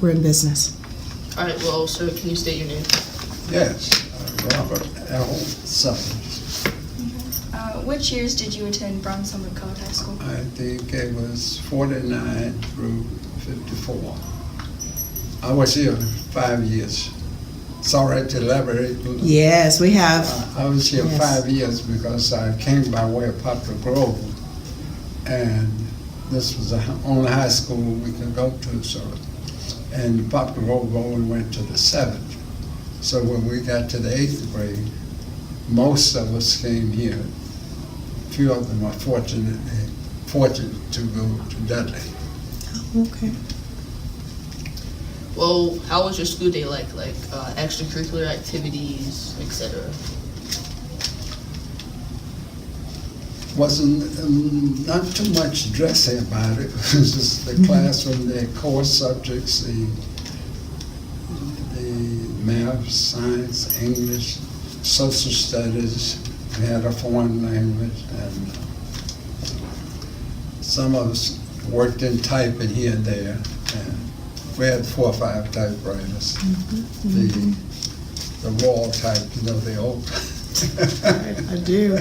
we're in business. All right, well, sir, can you state your name? Yes, Robert L. Sellars. Which years did you attend Brown Summit Code High School? I think it was 49 through 54. I was here 5 years. It's all right to elaborate. Yes, we have. I was here Yes. 5 years because I came by way of Poplar Grove, and this was the only high school we could go to. So, and Poplar Grove only went to the 7th. So when we got to the 8th grade, most of us came here. A few of them are fortunate to go to Dudley. Okay. Well, how was your school day like extracurricular activities, etc.? Wasn't not too much dressing about it. It was just the classroom, the core subjects, the math, science, English, social studies. We had a foreign language, and some of us worked in typing here and there. And we had 4 or 5 typewriters. The wall type, the old. I do.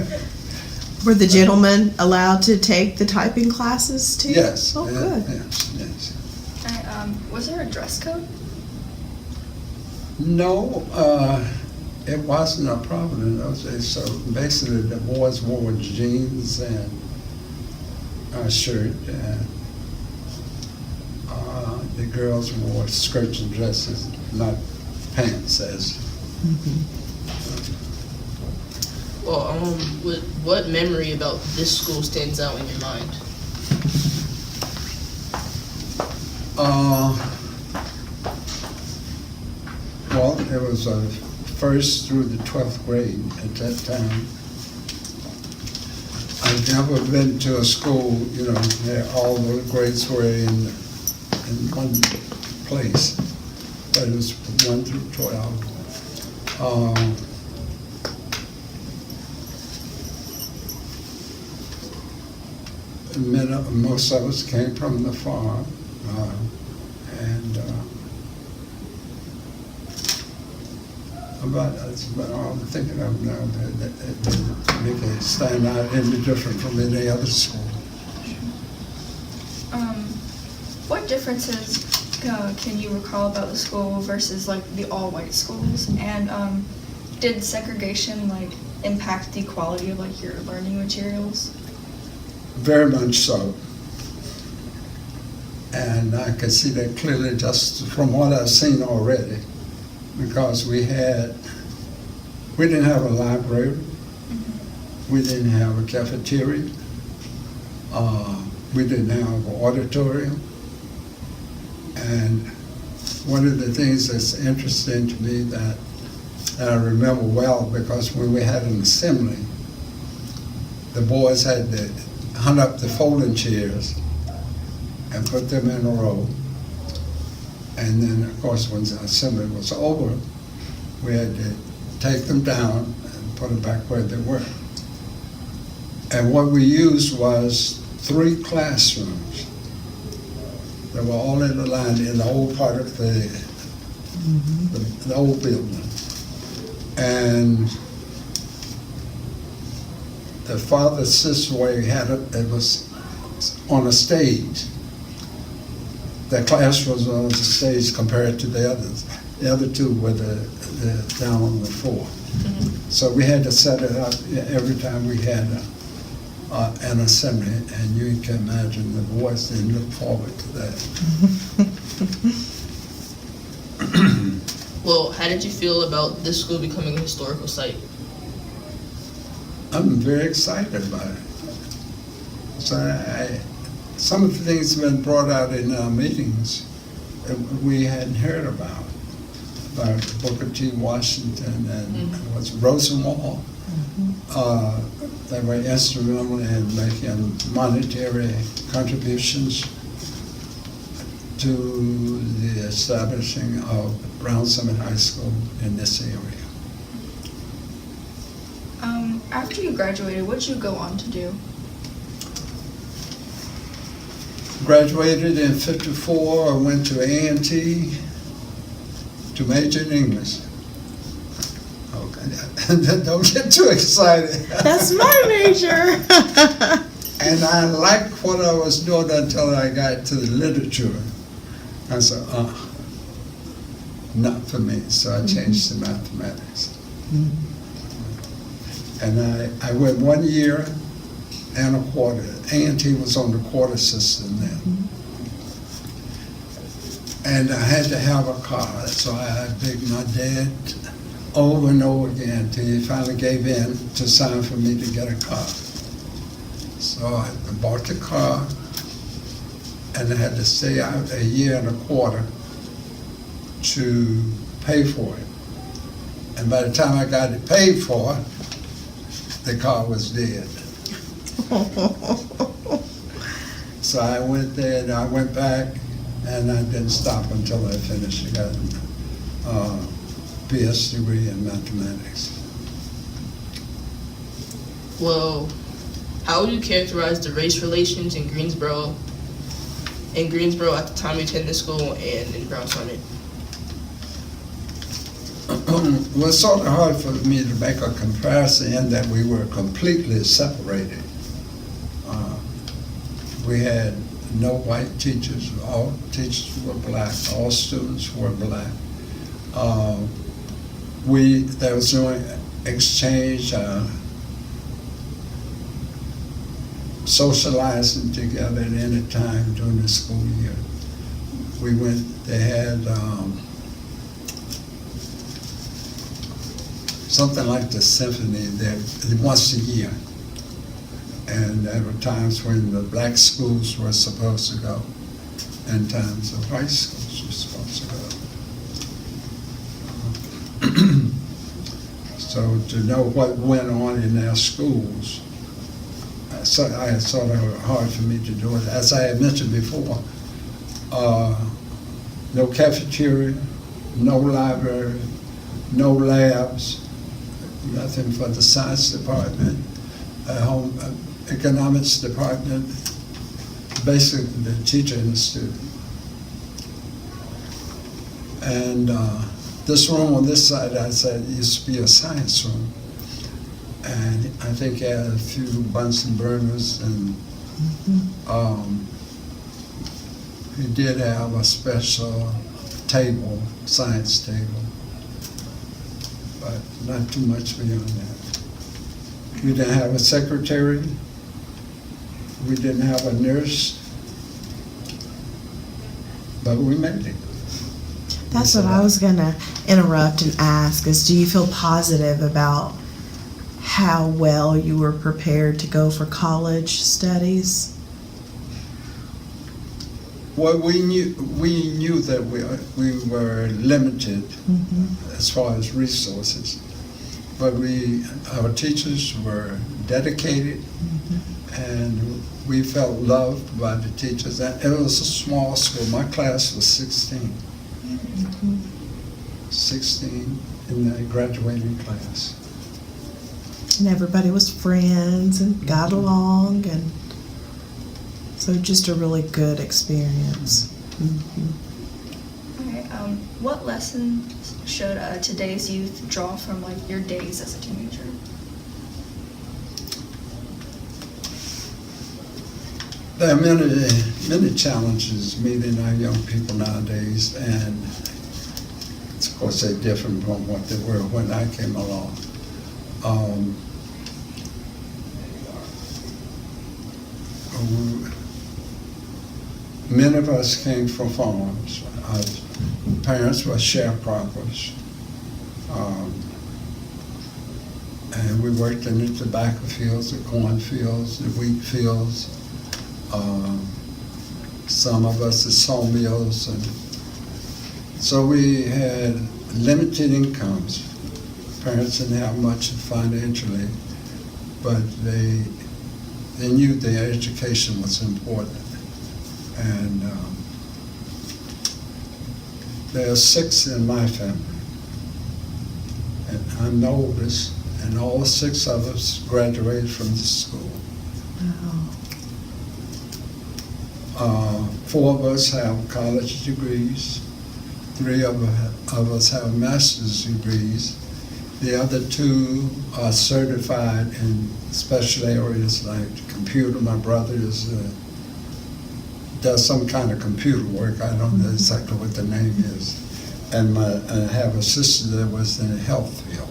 Were the gentlemen allowed to take the typing classes too? Yes. Oh, good. Yes. Was there a dress code? No, it wasn't a problem in those days. So basically, the boys wore jeans and a shirt, and the girls wore skirts and dresses, not pants as. Well, what memory about this school stands out in your mind? Well, it was first through the 12th grade at that time. I've never been to a school, where all the grades were in one place, but it was 1 through 12. Most of us came from the farm, and that's about all I'm thinking of now that make it stand out any different from any other school. What differences can you recall about the school versus the all-white schools? And did segregation impact the quality of your learning materials? Very much so. And I can see that clearly just from what I've seen already, because we didn't have a library, we didn't have a cafeteria, we didn't have an auditorium. And one of the things that's interesting to me that I remember well, because when we had an assembly, the boys had to hunt up the folding chairs and put them in a row. And then, of course, when the assembly was over, we had to take them down and put them back where they were. And what we used was 3 classrooms. They were all in a line in the old part of the old building. And the farther sister way had it was on a stage. The class was on the stage compared to the others. The other 2 were down on the floor. So we had to set it up every time we had an assembly, and you can imagine the boys didn't look forward to that. Well, how did you feel about this school becoming a historical site? I'm very excited about it. So some of the things have been brought out in our meetings that we hadn't heard about Booker T. Washington and what's Rosenwald. They were instrumental in making monetary contributions to the establishing of Brown Summit High School in this area. After you graduated, what did you go on to do? Graduated in '54. I went to A&T to major in English. Okay, don't get too excited. That's my major. And I liked what I was doing until I got to the literature. I said, not for me. So I changed to mathematics. And I went 1 year and a quarter. A&T was on the quarter system then. And I had to have a car, so I begged my dad over and over again till he finally gave in to sign for me to get a car. So I bought the car, and I had to stay out a year and a quarter to pay for it. And by the time I got it paid for, the car was dead. So I went there, and I went back, and I didn't stop until I finished. I got a BS degree in mathematics. Well, how would you characterize the race relations in Greensboro at the time you attended school and in Brown Summit? Well, it's sort of hard for me to make a comparison in that we were completely separated. We had no white teachers. All teachers were black. All students were black. There was no exchange, socializing together at any time during the school year. They had something like the symphony there once a year. And there were times when the black schools were supposed to go and times the white schools were supposed to go. So to know what went on in their schools, it's sort of hard for me to do it. As I had mentioned before, no cafeteria, no library, no labs, nothing for the science department, economics department, basically the teacher and the student. And this room on this side, I said, used to be a science room. And I think it had a few Bunsen burners, and he did have a special table, science table, but not too much beyond that. We didn't have a secretary. We didn't have a nurse, but we made it. That's what I was gonna interrupt and ask is, do you feel positive about how well you were prepared to go for college studies? Well, we knew that we were limited as far as resources, but our teachers were dedicated, and we felt loved by the teachers. And it was a small school. My class was 16. 16 in the graduating class. And everybody was friends and got along, and so just a really good experience. Okay, what lessons should today's youth draw from like your days as a teenager? There are many challenges meeting our young people nowadays, and of course they're different from what they were when I came along. Many of us came from farms. Our parents were sharecroppers, and we worked in the tobacco fields, the corn fields, the wheat fields. Some of us at sawmills, and so we had limited incomes. Parents didn't have much financially, but they knew their education was important. And there are 6 in my family, and I'm the oldest, and all 6 of us graduated from this school. Wow. 4 of us have college degrees. 3 of us have master's degrees. The other 2 are certified in special areas like computer. My brother does some kind of computer work. I don't know exactly what the name is. And I have a sister that was in the health field.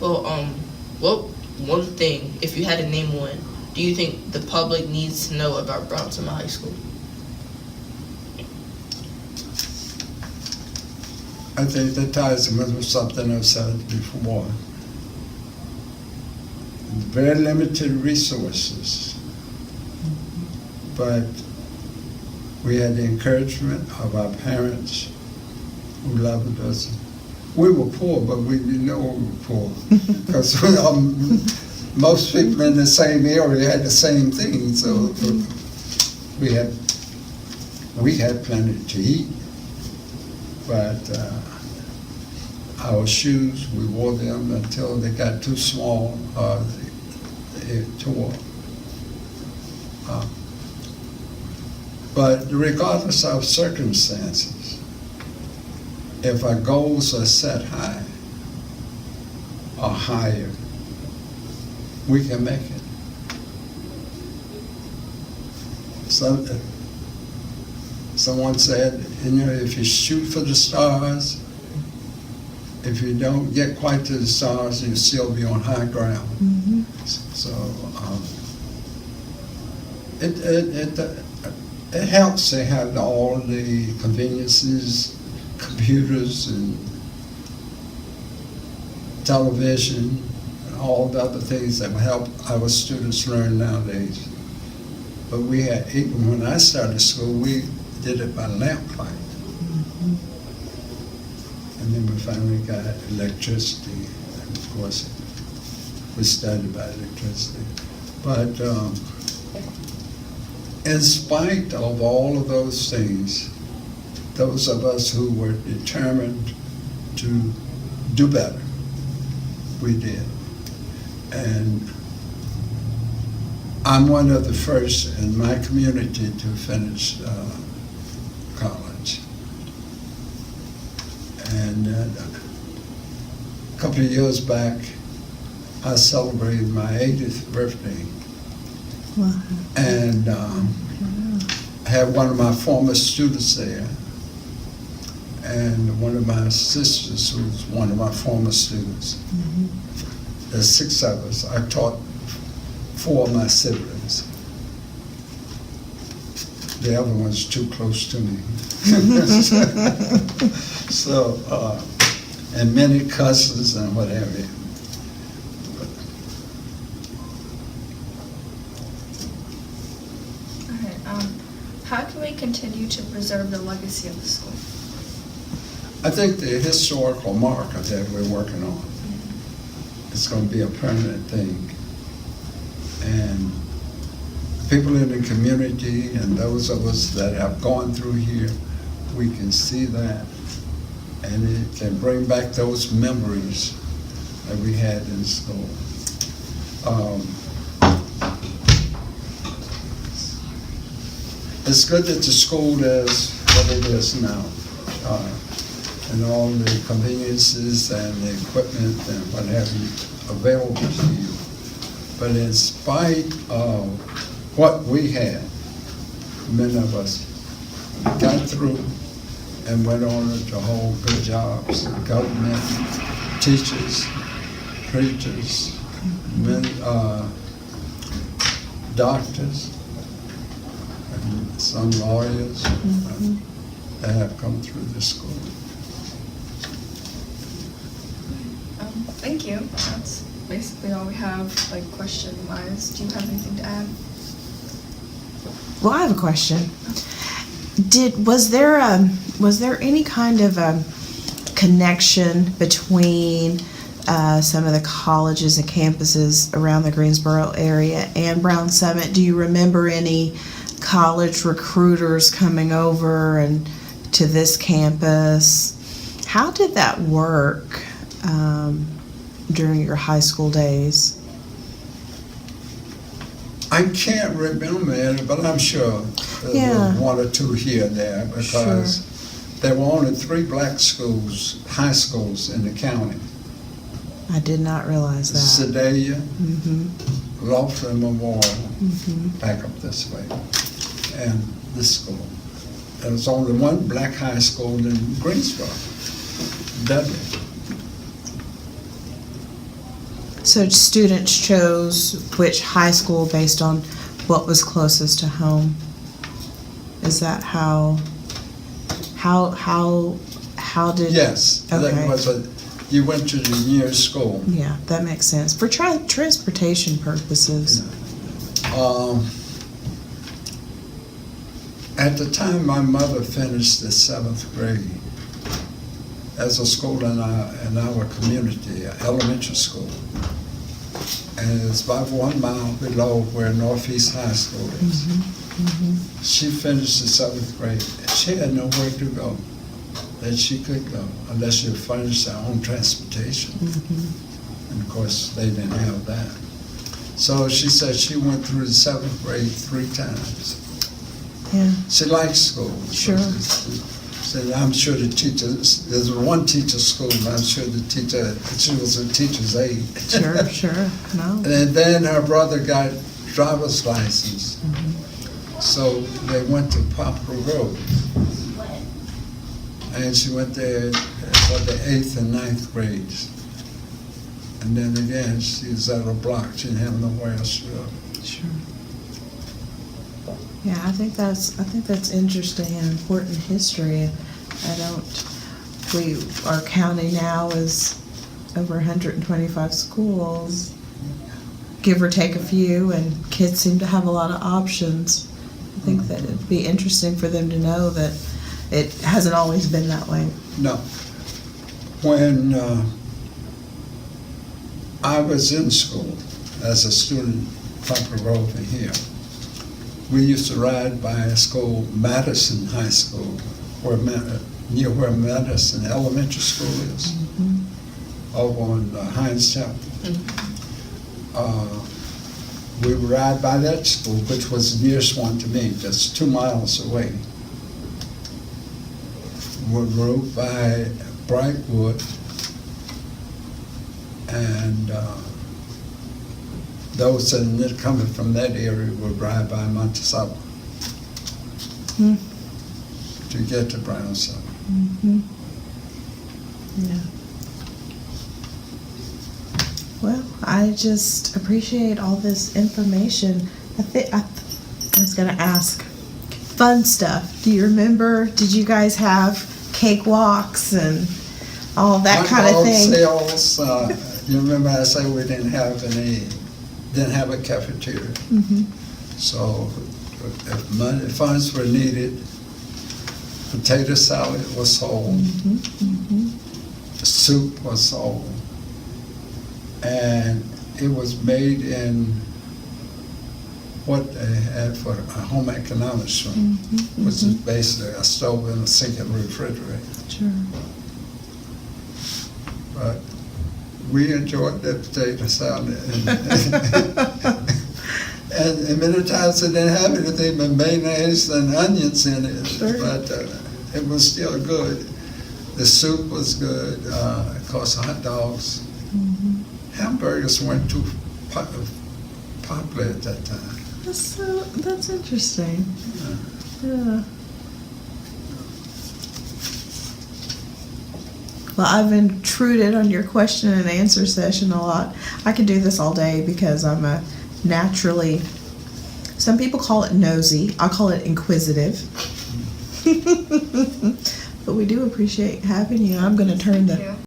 Well, one thing, if you had to name one, do you think the public needs to know about Brown Summit High School? I think that ties in with something I've said before. Very limited resources, but we had the encouragement of our parents who loved us. We were poor, but we didn't know we were poor because most people in the same area had the same thing. So we had plenty to eat, but our shoes, we wore them until they got too small, they tore. But regardless of circumstances, if our goals are set high or higher, we can make it. Someone said, if you shoot for the stars, if you don't get quite to the stars, you'll still be on high ground. Mm-hmm. So it helps to have all the conveniences, computers and television, and all the other things that help our students learn nowadays. But we had, even when I started school, we did it by lamplight. Mm-hmm. And then we finally got electricity, and of course, we studied by electricity. But in spite of all of those things, those of us who were determined to do better, we did. And I'm one of the first in my community to finish college. And a couple of years back, I celebrated my 80th birthday. Wow. And I had one of my former students there, and one of my sisters who was one of my former students. Mm-hmm. There's 6 of us. I taught 4 of my siblings. The other one's too close to me. So, and many cousins and whatever. How can we continue to preserve the legacy of the school? I think the historical marker that we're working on is going to be a permanent thing. And people in the community and those of us that have gone through here, we can see that. And it can bring back those memories that we had in school. It's good that the school is what it is now, and all the conveniences and the equipment and what have you available to you. But in spite of what we had, many of us got through and went on to hold good jobs. Government, teachers, preachers, doctors, and some lawyers that have come through the school. Thank you. That's basically all we have, like, question-wise. Do you have anything to add? Well, I have a question. Was there any kind of a connection between some of the colleges and campuses around the Greensboro area and Brown Summit? Do you remember any college recruiters coming over and to this campus? How did that work during your high school days? I can't remember it, but I'm sure there Yeah. were one or two here and there because there were only 3 black schools, high schools in the county. I did not realize that. Sedalia, Mm-hmm. Laughlin Memorial, Mm-hmm. back up this way, and this school. There was only one black high school in Greensboro, Dudley. So students chose which high school based on what was closest to home? Is that how did? Yes, Okay. that was you went to the nearest school. Yeah, that makes sense. For transportation purposes. At the time my mother finished the 7th grade, there's a school in our community, an elementary school. And it's about 1 mile below where Northeast High School is. She finished the 7th grade. She had nowhere to go that she could go unless she furnished her own transportation. And of course, they didn't have that. So she said she went through the 7th grade 3 times. Yeah. She liked school. Sure. So I'm sure the teachers, there's one teacher school, and I'm sure the teacher, she was a teacher's aide. Sure. No. And then her brother got driver's license. So they went to Poplar Road. And she went there for the 8th and 9th grades. And then again, she was at a block. She didn't have nowhere else to go. Sure. Yeah, I think that's interesting and important history. Our county now is over 125 schools, give or take a few, and kids seem to have a lot of options. I think that it'd be interesting for them to know that it hasn't always been that way. No. When I was in school as a student, Poplar Road in here, we used to ride by a school, Madison High School, near where Madison Elementary School is, over on Hines Chapel. We would ride by that school, which was the nearest one to me, just 2 miles away. We rode by Brightwood, and those that coming from that area would ride by Monticello to get to Brownsville. Yeah. Well, I just appreciate all this information. I was gonna ask, fun stuff. Do you remember? Did you guys have cakewalks and all that kind of thing? Sales. You remember I said we didn't have a cafeteria. So if funds were needed, potato salad was sold, soup was sold, and it was made in what they had for a home economics room, which is basically a stove and a sink and refrigerator. Sure. But we enjoyed that potato salad. And many times it didn't have anything but mayonnaise and onions in it, Sure. but it was still good. The soup was good, of course hot dogs. Hamburgers weren't too popular at that time. That's interesting. Yeah. Well, I've intruded on your question and answer session a lot. I could do this all day because I'm a naturally, some people call it nosy, I call it inquisitive. But we do appreciate having you. I'm going to turn the